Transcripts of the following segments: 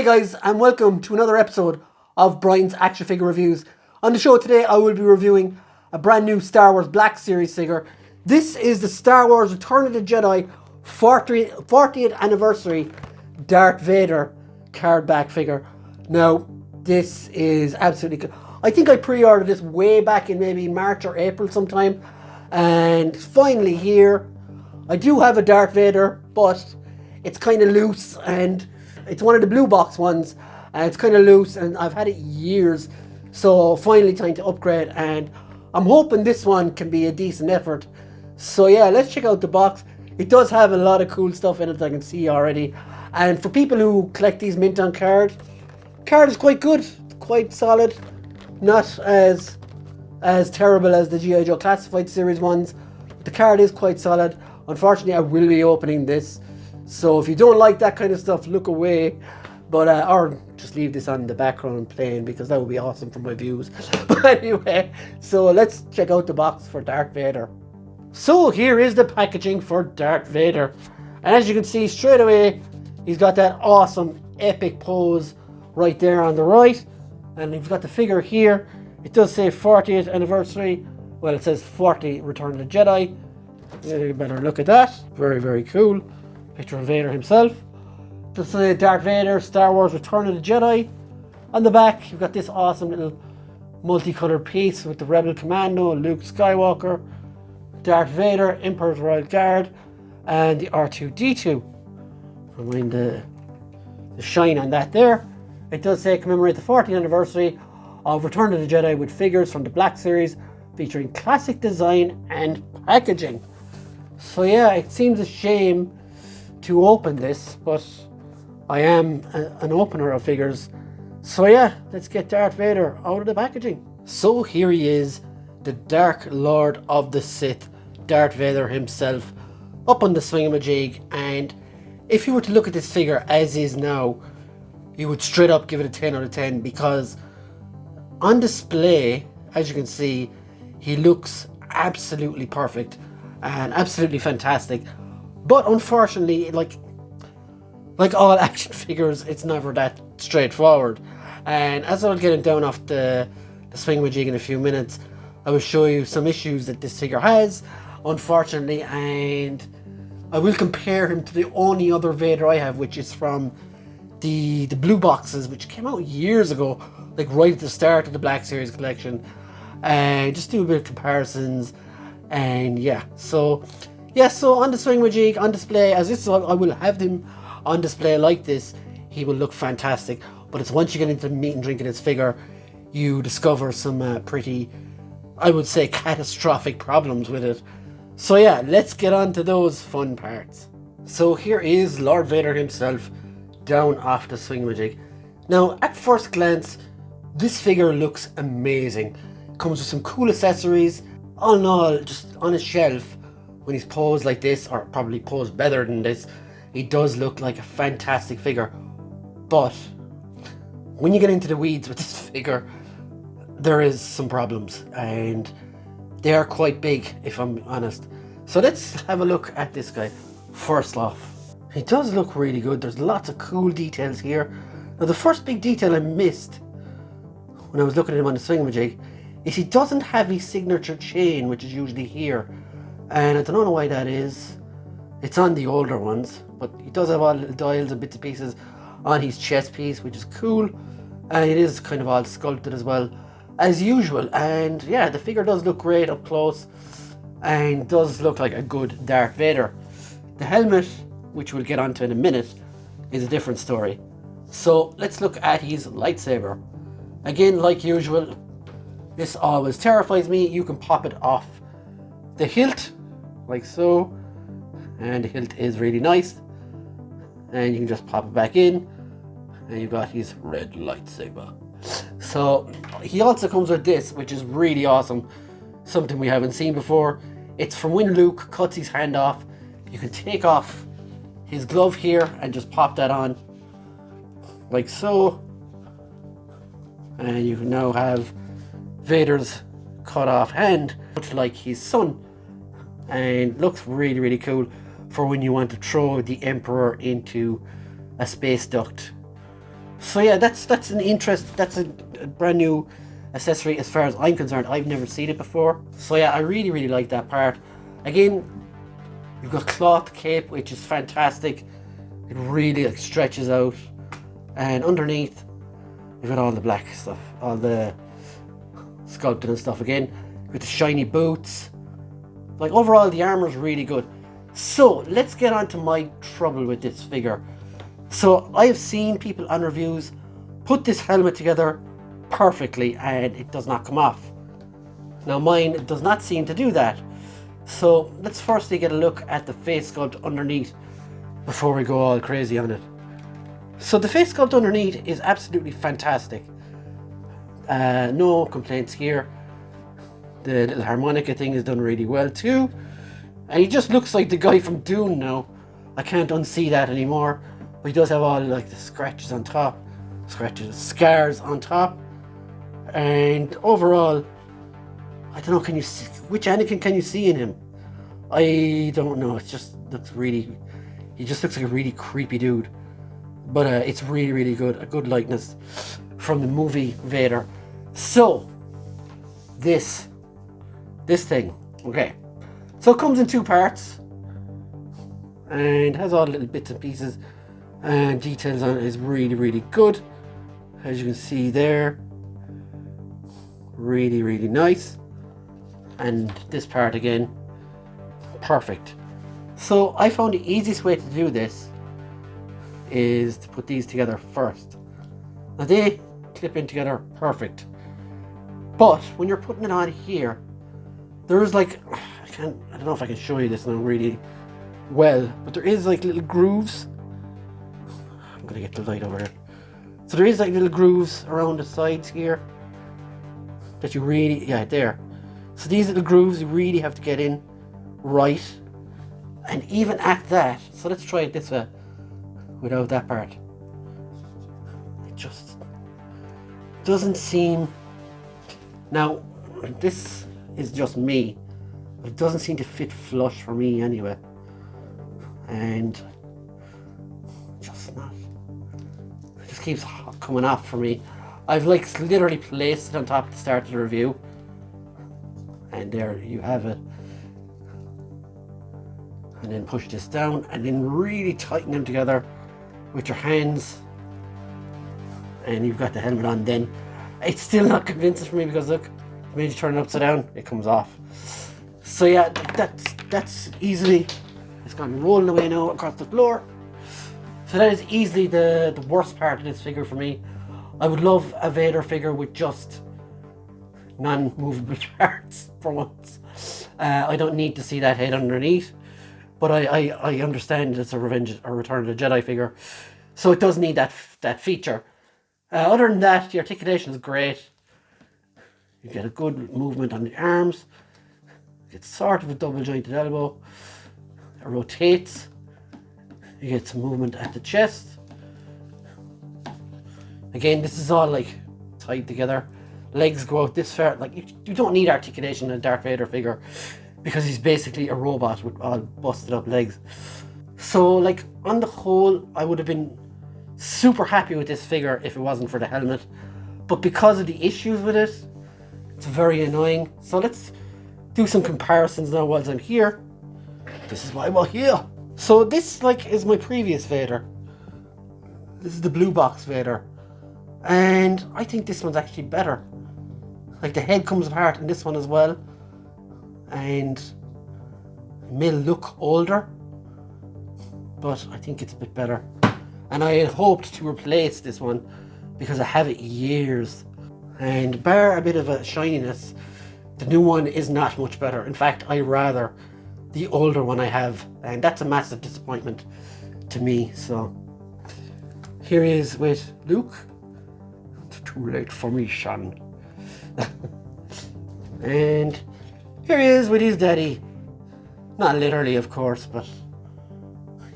Hey guys, and welcome to another episode of Brian's Action Figure Reviews. On the show today, I will be reviewing a brand new Star Wars Black Series figure. This is the Star Wars Return of the Jedi 40th Anniversary Darth Vader card back figure. Now, this is absolutely good. I think I pre-ordered this way back in maybe March or April sometime, and it's finally here. I do have a Darth Vader, but it's kind of loose, and it's one of the blue box ones, and it's kind of loose, and I've had it years, so finally time to upgrade, and I'm hoping this one can be a decent effort. So yeah, let's check out the box. It does have a lot of cool stuff in it, I can see already, and for people who collect these mint on card is quite good, quite solid, not as terrible as the G.I. Joe Classified Series ones, but the card is quite solid. Unfortunately, I will be opening this, so if you don't like that kind of stuff, look away, but or just leave this on the background playing, because that would be awesome for my views. But anyway, so let's check out the box for Darth Vader. So here is the packaging for Darth Vader, and as you can see straight away, he's got that awesome epic pose right there on the right, and you've got the figure here. It does say 40th anniversary. Well, it says 40 Return of the Jedi. You better look at that. Very, very cool. Picture of Vader himself. Just say Darth Vader, Star Wars Return of the Jedi. On the back, you've got this awesome little multicolored piece with the Rebel Commando, Luke Skywalker, Darth Vader, Emperor's Royal Guard, and the R2-D2. I mind the shine on that there. It does say commemorate the 40th anniversary of Return of the Jedi with figures from the Black Series featuring classic design and packaging. So yeah, it seems a shame to open this, but I am an opener of figures. So yeah, let's get Darth Vader out of the packaging. So here he is, the Dark Lord of the Sith, Darth Vader himself, up on the swingamajig. And if you were to look at this figure as is now, you would straight up give it a 10 out of 10, because on display, as you can see, he looks absolutely perfect and absolutely fantastic. But unfortunately, like all action figures, it's never that straightforward. And as I'll get him down off the swingamajig in a few minutes, I will show you some issues that this figure has, unfortunately, and I will compare him to the only other Vader I have, which is from the blue boxes, which came out years ago, like right at the start of the Black Series collection, and just do a bit of comparisons. And yeah, so on the swingamajig, on display, as this, I will have him on display like this, he will look fantastic. But it's once you get into the meat and drink of this figure, you discover some pretty, I would say, catastrophic problems with it. So yeah, let's get on to those fun parts. So here is Lord Vader himself, down off the swingamajig. Now, at first glance, this figure looks amazing. Comes with some cool accessories. All in all, just on a shelf, when he's posed like this, or probably posed better than this, he does look like a fantastic figure. But when you get into the weeds with this figure, there is some problems, and they are quite big, if I'm honest. So let's have a look at this guy. First off, he does look really good. There's lots of cool details here. Now, the first big detail I missed when I was looking at him on the swingamajig is he doesn't have his signature chain, which is usually here. And I don't know why that is. It's on the older ones, but he does have all the little dials and bits and pieces on his chest piece, which is cool. And it is kind of all sculpted as well, as usual. And yeah, the figure does look great up close, and does look like a good Darth Vader. The helmet, which we'll get onto in a minute, is a different story. So let's look at his lightsaber. Again, like usual, this always terrifies me. You can pop it off the hilt, like so, and the hilt is really nice. And you can just pop it back in, and you've got his red lightsaber. So he also comes with this, which is really awesome, something we haven't seen before. It's from when Luke cuts his hand off. You can take off his glove here and just pop that on, like so, and you can now have Vader's cut off hand, much like his son, and looks really, really cool for when you want to throw the Emperor into a space duct So yeah, that's an interest. That's a brand new accessory as far as I'm concerned. I've never seen it before. So yeah, I really like that part. Again, you've got cloth cape, which is fantastic. It really like stretches out, and underneath you've got all the black stuff, all the sculpting and stuff again, with the shiny boots. Like overall, the armor is really good. So let's get on to my trouble with this figure. So I have seen people on reviews put this helmet together perfectly and it does not come off. Now mine does not seem to do that. So let's firstly get a look at the face sculpt underneath before we go all crazy on it. So the face sculpt underneath is absolutely fantastic. No complaints here. The little harmonica thing is done really well too. And he just looks like the guy from Dune now. I can't unsee that anymore. But he does have all like the scratches on top. Scars on top. And overall, I don't know, can you see, which Anakin can you see in him? I don't know, it just looks really, he just looks like a really creepy dude. But it's really good, a good likeness from the movie Vader. So, this thing, okay. So it comes in 2 parts. And has all the little bits and pieces and details on it is really good. As you can see there, really nice. And this part again, perfect. So I found the easiest way to do this is to put these together first. Now they clip in together perfect. But when you're putting it on here, there is like, I don't know if I can show you this now really well, but there is like little grooves. I'm gonna get the light over here. So there is like little grooves around the sides here that you really, yeah, there. So these little grooves you really have to get in right. And even at that, so let's try it this way without that part. It just doesn't seem, now this is just me, but it doesn't seem to fit flush for me anyway. And just not, it just keeps coming off for me. I've like literally placed it on top at the start of the review. And there you have it. And then push this down and then really tighten them together with your hands. And you've got the helmet on then. It's still not convincing for me because look, when you turn it upside down, it comes off. So yeah, that's easily, it's gone rolling away now across the floor. So that is easily the worst part of this figure for me. I would love a Vader figure with just non-movable parts for once. I don't need to see that head underneath, but I understand it's a Return of the Jedi figure, so it does need that feature. Other than that, the articulation is great. You get a good movement on the arms. It's sort of a double jointed elbow. It rotates. You get some movement at the chest. Again, this is all like tied together. Legs go out this far. Like you don't need articulation in a Darth Vader figure because he's basically a robot with all busted up legs. So like on the whole, I would have been super happy with this figure if it wasn't for the helmet. But because of the issues with it, it's very annoying. So let's do some comparisons now while I'm here. This is why we're here. So this like is my previous Vader. This is the blue box Vader. And I think this one's actually better. Like the head comes apart in this one as well. And it may look older, but I think it's a bit better. And I had hoped to replace this one because I have it years. And bar a bit of a shininess, the new one is not much better. In fact, I rather the older one I have. And that's a massive disappointment to me. So here he is with Luke. It's too late for me, Sean. And here he is with his daddy. Not literally, of course, but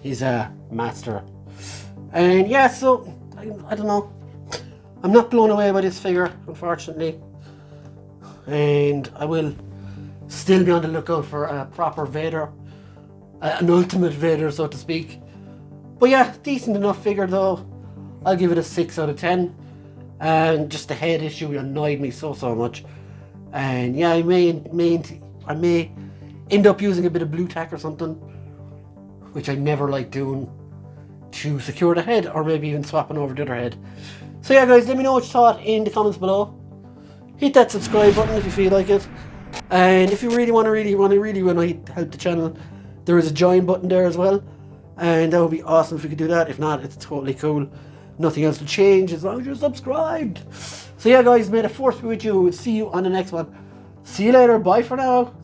he's a master. And yeah, so I don't know. I'm not blown away by this figure, unfortunately. And I will still be on the lookout for a proper Vader, an ultimate Vader, so to speak. But yeah, decent enough figure though. I'll give it a 6 out of 10. And just the head issue annoyed me so much. And yeah, I may end up using a bit of blue tack or something, which I never like doing, to secure the head, or maybe even swapping over the other head. So yeah guys, let me know what you thought in the comments below. Hit that subscribe button if you feel like it. And if you really want to help the channel, there is a join button there as well. And that would be awesome if you could do that. If not, it's totally cool. Nothing else will change as long as you're subscribed. So yeah guys, may the force be with you. See you on the next one. See you later. Bye for now.